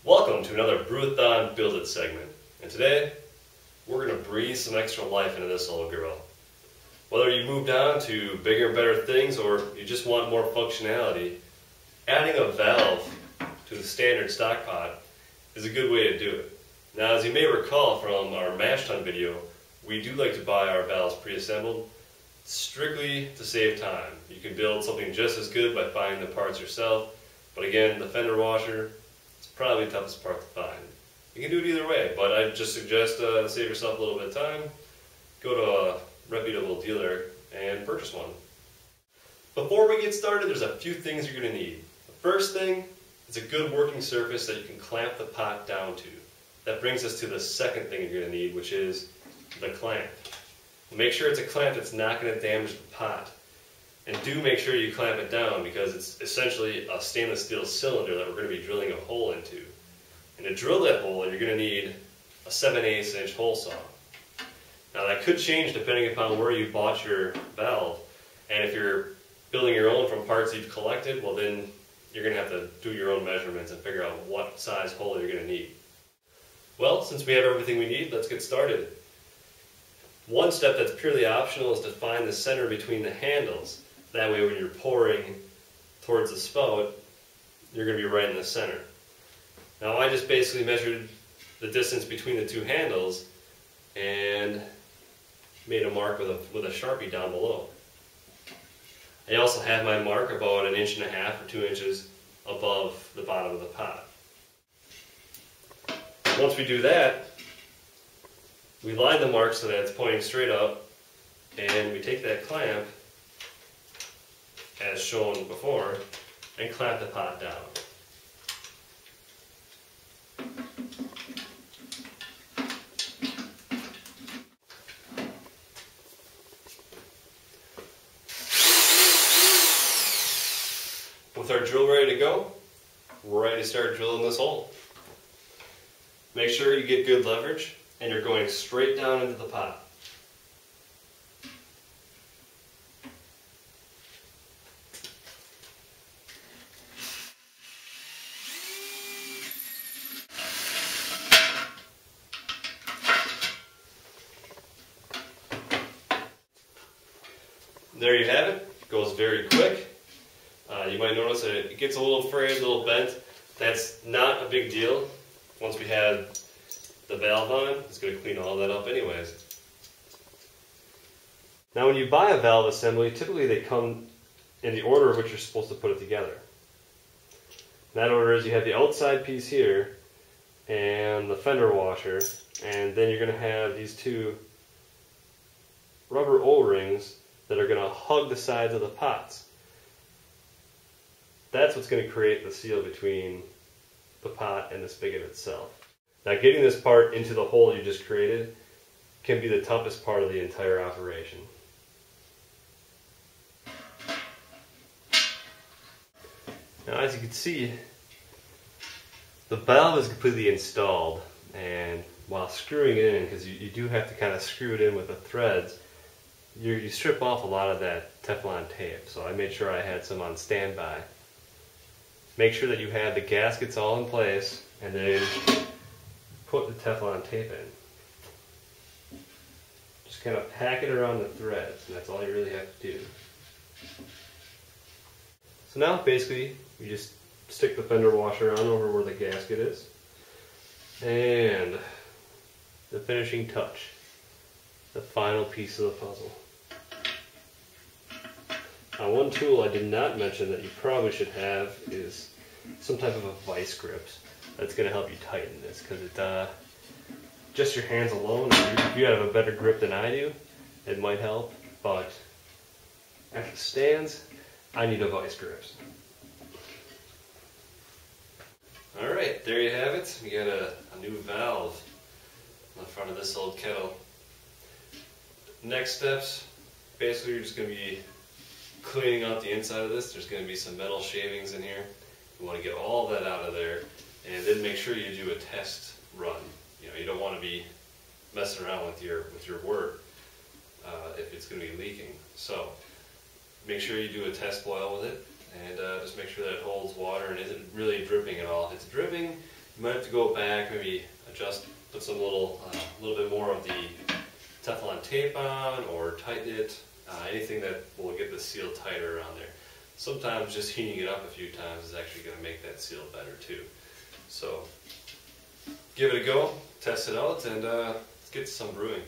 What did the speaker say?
Welcome to another Brewathon Build It segment, and today we're going to breathe some extra life into this old girl. Whether you moved on to bigger and better things or you just want more functionality, adding a valve to the standard stock pot is a good way to do it. Now, as you may recall from our mash tun video, we do like to buy our valves pre-assembled strictly to save time. You can build something just as good by finding the parts yourself, but again, the fender washer, probably the toughest part to find. You can do it either way, but I just suggest to save yourself a little bit of time, go to a reputable dealer and purchase one. Before we get started, there's a few things you're going to need. The first thing is a good working surface that you can clamp the pot down to. That brings us to the second thing you're going to need, which is the clamp. Make sure it's a clamp that's not going to damage the pot. And do make sure you clamp it down because it's essentially a stainless steel cylinder that we're going to be drilling a hole into. And to drill that hole, you're going to need a 7/8 inch hole saw. Now that could change depending upon where you bought your valve. And if you're building your own from parts you've collected, well then you're going to have to do your own measurements and figure out what size hole you're going to need. Well, since we have everything we need, let's get started. One step that's purely optional is to find the center between the handles. That way when you're pouring towards the spout, you're going to be right in the center. Now I just basically measured the distance between the two handles and made a mark with a Sharpie down below. I also have my mark about 1.5 inches or 2 inches above the bottom of the pot. Once we do that, we line the mark so that it's pointing straight up, and we take that clamp as shown before, and clamp the pot down. With our drill ready to go, we're ready to start drilling this hole. Make sure you get good leverage and you're going straight down into the pot. There you have it. It goes very quick. You might notice that it gets a little frayed, a little bent. That's not a big deal. Once we have the valve on, it's going to clean all that up anyways. Now when you buy a valve assembly, typically they come in the order of which you're supposed to put it together. That order is you have the outside piece here and the fender washer, and then you're going to have these two rubber O-rings that are going to hug the sides of the pots. That's what's going to create the seal between the pot and the spigot itself. Now getting this part into the hole you just created can be the toughest part of the entire operation. Now as you can see, the valve is completely installed, and while screwing it in, because you do have to kind of screw it in with the threads, you strip off a lot of that Teflon tape, so I made sure I had some on standby. Make sure that you have the gaskets all in place, and then put the Teflon tape in. Just kind of pack it around the threads, and that's all you really have to do. So now basically, you just stick the fender washer on over where the gasket is, and the finishing touch, the final piece of the puzzle. Now one tool I did not mention that you probably should have is some type of a vice grip that's going to help you tighten this, because it just your hands alone, if you have a better grip than I do, it might help, but as it stands, I need a vice grip. Alright, there you have it. We got a new valve on the front of this old kettle. Next steps, basically you're just going to be cleaning out the inside of this. There's going to be some metal shavings in here. You want to get all that out of there, and then make sure you do a test run. You don't want to be messing around with your work if it's going to be leaking. So make sure you do a test boil with it, and just make sure that it holds water and isn't really dripping at all. If it's dripping, You might have to go back, maybe adjust, put some little bit more of the Teflon tape on, or tighten it. Anything that will get the seal tighter around there. Sometimes just heating it up a few times is actually going to make that seal better too. So give it a go, test it out, and let's get to some brewing.